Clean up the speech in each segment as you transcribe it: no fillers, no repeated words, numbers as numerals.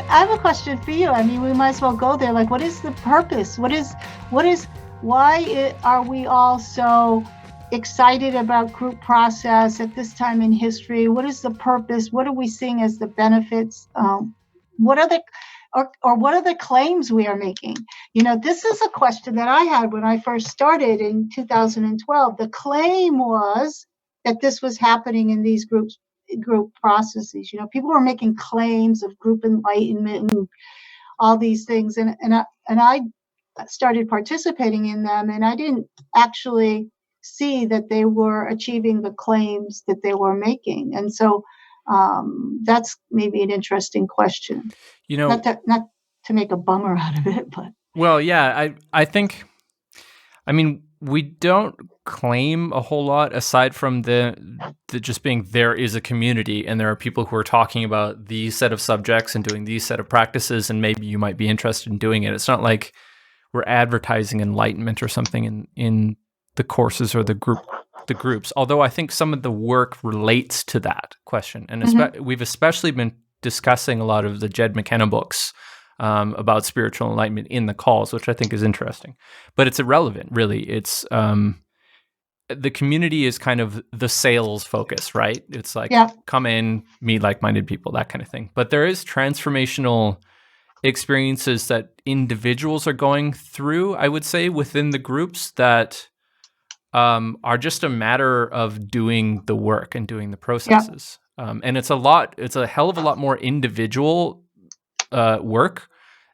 I have a question for you. I mean, we might as well go there. Like, what is the purpose? Why are we all so excited about group process at this time in history? What is the purpose? What are we seeing as the benefits? What are the or what are the claims we are making? This is a question that I had when I first started in 2012. The claim was that this was happening in these group processes. People were making claims of group enlightenment and all these things, and I started participating in them, and I didn't actually see that they were achieving the claims that they were making. And so that's maybe an interesting question. Not to make a bummer out of it, but well, yeah, I think, I mean, we don't claim a whole lot aside from the just being there is a community and there are people who are talking about these set of subjects and doing these set of practices, and maybe you might be interested in doing it. It's not like we're advertising enlightenment or something in the courses or the groups. Although I think some of the work relates to that question, and we've especially been discussing a lot of the Jed McKenna books about spiritual enlightenment in the calls, which I think is interesting. But it's irrelevant, really. It's the community is kind of the sales focus, right? It's like, come in, meet like-minded people, that kind of thing. But there is transformational experiences that individuals are going through, I would say, within the groups that are just a matter of doing the work and doing the processes. And it's a hell of a lot more individual work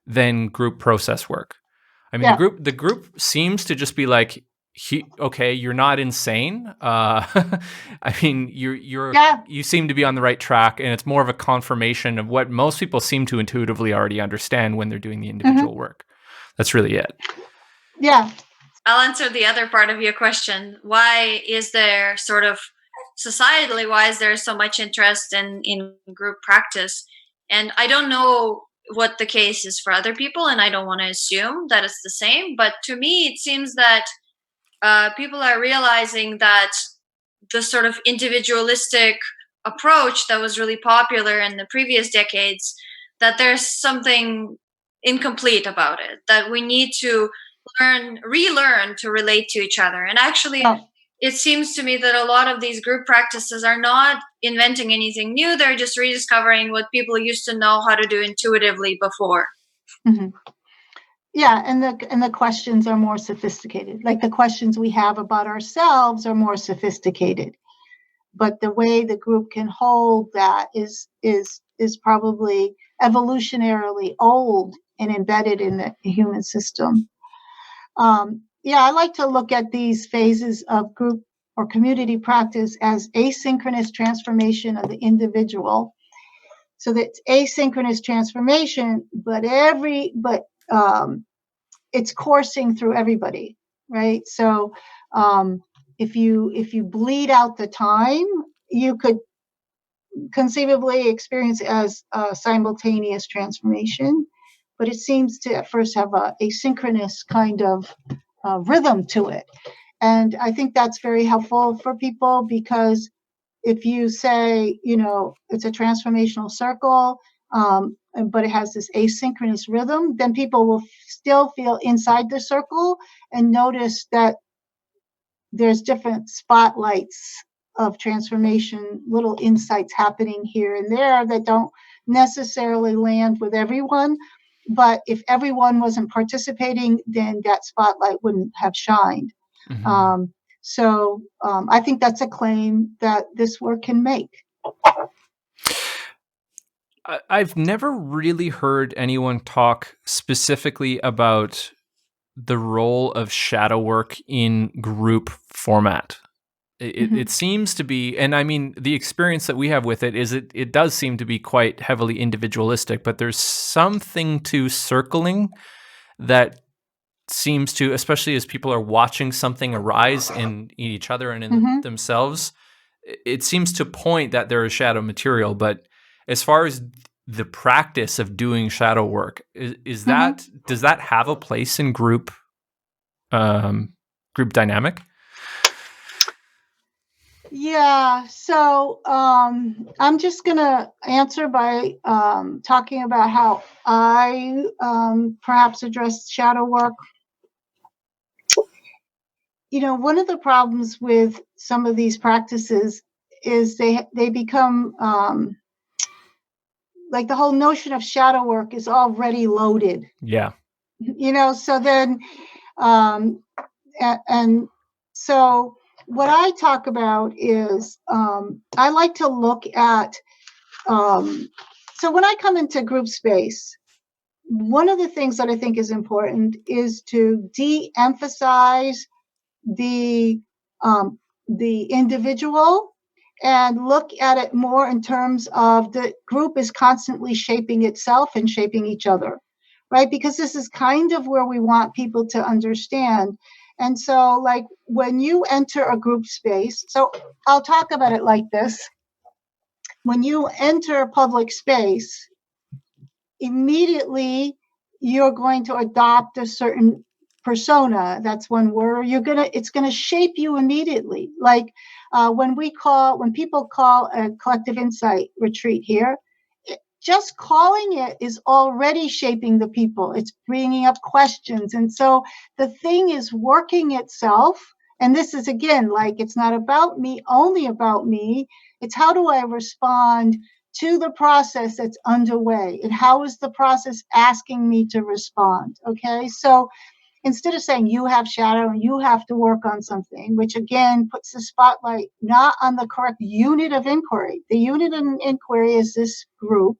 than group process work. I mean, the group seems to just be like, okay, you're not insane. I mean, you seem to be on the right track, and it's more of a confirmation of what most people seem to intuitively already understand when they're doing the individual work. That's really it. Yeah. I'll answer the other part of your question. Why is there sort of societally, why is there so much interest in group practice? And I don't know what the case is for other people, and I don't want to assume that it's the same. But to me, it seems that people are realizing that the sort of individualistic approach that was really popular in the previous decades, that there's something incomplete about it, that we need to relearn to relate to each other. And actually, it seems to me that a lot of these group practices are not inventing anything new. They're just rediscovering what people used to know how to do intuitively before. Mm-hmm. Yeah, and the questions are more sophisticated. Like the questions we have about ourselves are more sophisticated. But the way the group can hold that is probably evolutionarily old and embedded in the human system. I like to look at these phases of group or community practice as asynchronous transformation of the individual. So that's asynchronous transformation, but it's coursing through everybody, right? So if you bleed out the time, you could conceivably experience as a simultaneous transformation, but it seems to at first have a asynchronous kind of rhythm to it. And I think that's very helpful for people, because if you say, it's a transformational circle, but it has this asynchronous rhythm, then people will still feel inside the circle and notice that there's different spotlights of transformation, little insights happening here and there that don't necessarily land with everyone. But if everyone wasn't participating, then that spotlight wouldn't have shined. Mm-hmm. So I think that's a claim that this work can make. I've never really heard anyone talk specifically about the role of shadow work in group format. It seems to be, and I mean, the experience that we have with it is it does seem to be quite heavily individualistic, but there's something to circling that seems to, especially as people are watching something arise in each other and in themselves, it seems to point that there is shadow material. But as far as the practice of doing shadow work, does that have a place in group dynamic? Yeah, so I'm just going to answer by talking about how I perhaps address shadow work. One of the problems with some of these practices is they become like the whole notion of shadow work is already loaded. Yeah. So then, and so what I talk about is I like to look at, so when I come into group space, one of the things that I think is important is to de-emphasize the individual and look at it more in terms of the group is constantly shaping itself and shaping each other, right? Because this is kind of where we want people to understand. And so, like, when you enter a group space, so I'll talk about it like this. When you enter a public space, immediately you're going to adopt a certain persona. That's one word. It's gonna shape you immediately. Like when people call a collective insight retreat here, just calling it is already shaping the people. It's bringing up questions, and so the thing is working itself. And this is, again, like, it's not about me, only about me. It's how do I respond to the process that's underway, and how is the process asking me to respond? Okay, so instead of saying you have shadow and you have to work on something, which again puts the spotlight not on the correct unit of inquiry. The unit of inquiry is this group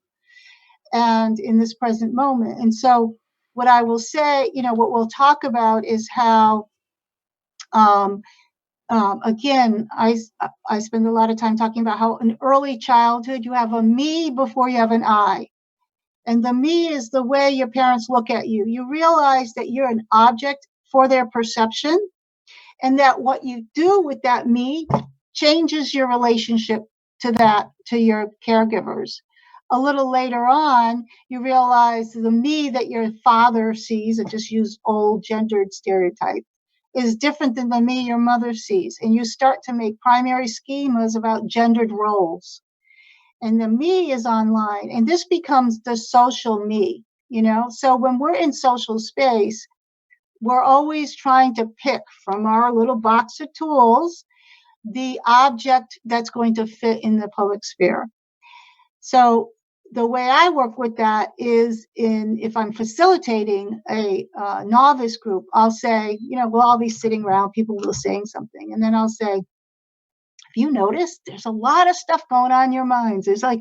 and in this present moment. And so what I will say, what we'll talk about is how, again, I spend a lot of time talking about how in early childhood you have a me before you have an I. And the me is the way your parents look at you. You realize that you're an object for their perception, and that what you do with that me changes your relationship to your caregivers. A little later on, you realize the me that your father sees, and just use old gendered stereotypes, is different than the me your mother sees. And you start to make primary schemas about gendered roles. And the me is online, and this becomes the social me. So when we're in social space, we're always trying to pick from our little box of tools the object that's going to fit in the public sphere. So the way I work with that is if I'm facilitating a novice group, I'll say, we'll all be sitting around, people will be saying something. And then I'll say, if you notice, there's a lot of stuff going on in your minds. There's like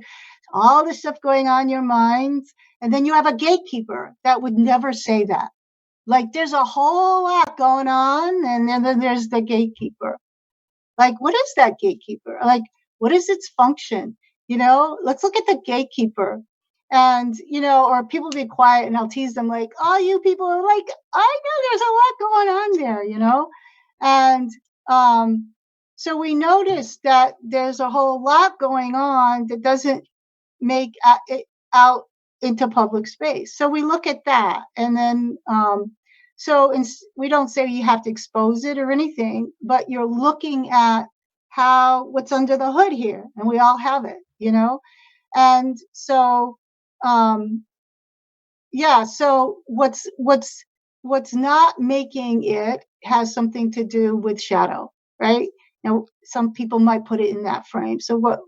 all this stuff going on in your minds. And then you have a gatekeeper that would never say that. Like, there's a whole lot going on, and then there's the gatekeeper. Like, what is that gatekeeper? Like, what is its function? Let's look at the gatekeeper. And, or people be quiet, and I'll tease them like, oh, you people are like, I know there's a lot going on there, And so we notice that there's a whole lot going on that doesn't make it out into public space. So we look at that, and then we don't say you have to expose it or anything, but you're looking at what's under the hood here, and we all have it, And so so what's not making it has something to do with shadow, right? Now some people might put it in that frame. So but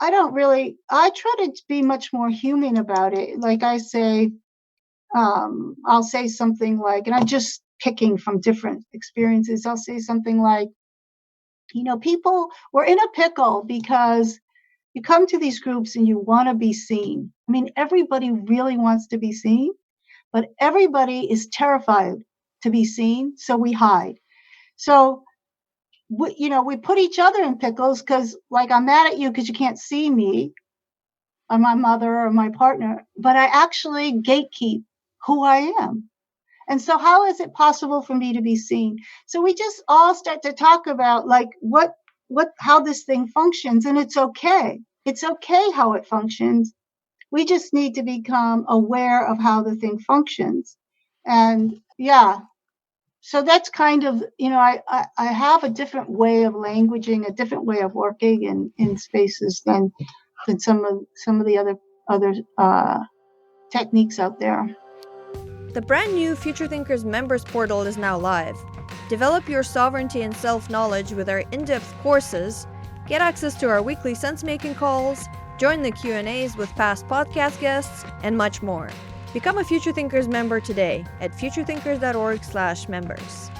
I try to be much more human about it. Like I say, I'll say something like, and I'm just picking from different experiences, I'll say something like, people, we're in a pickle because you come to these groups and you want to be seen. I mean, everybody really wants to be seen, but everybody is terrified to be seen, so we hide. So we put each other in pickles because, like, I'm mad at you because you can't see me, or my mother, or my partner, but I actually gatekeep who I am. And so how is it possible for me to be seen? So we just all start to talk about, like, how this thing functions, and it's okay. It's okay how it functions. We just need to become aware of how the thing functions. And yeah. so that's kind of, I have a different way of languaging, a different way of working in spaces than some of the other techniques out there. The brand new Future Thinkers members portal is now live. Develop your sovereignty and self-knowledge with our in-depth courses, get access to our weekly sense-making calls, join the Q&As with past podcast guests, and much more. Become a Future Thinkers member today at futurethinkers.org/members.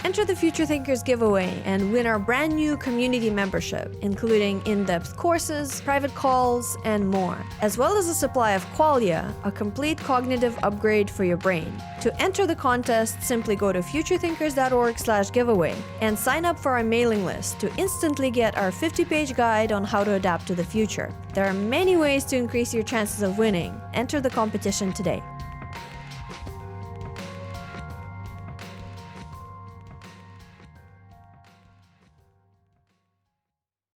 Enter the Future Thinkers giveaway and win our brand new community membership, including in-depth courses, private calls, and more, as well as a supply of Qualia, a complete cognitive upgrade for your brain. To enter the contest, simply go to futurethinkers.org/giveaway and sign up for our mailing list to instantly get our 50-page guide on how to adapt to the future. There are many ways to increase your chances of winning. Enter the competition today.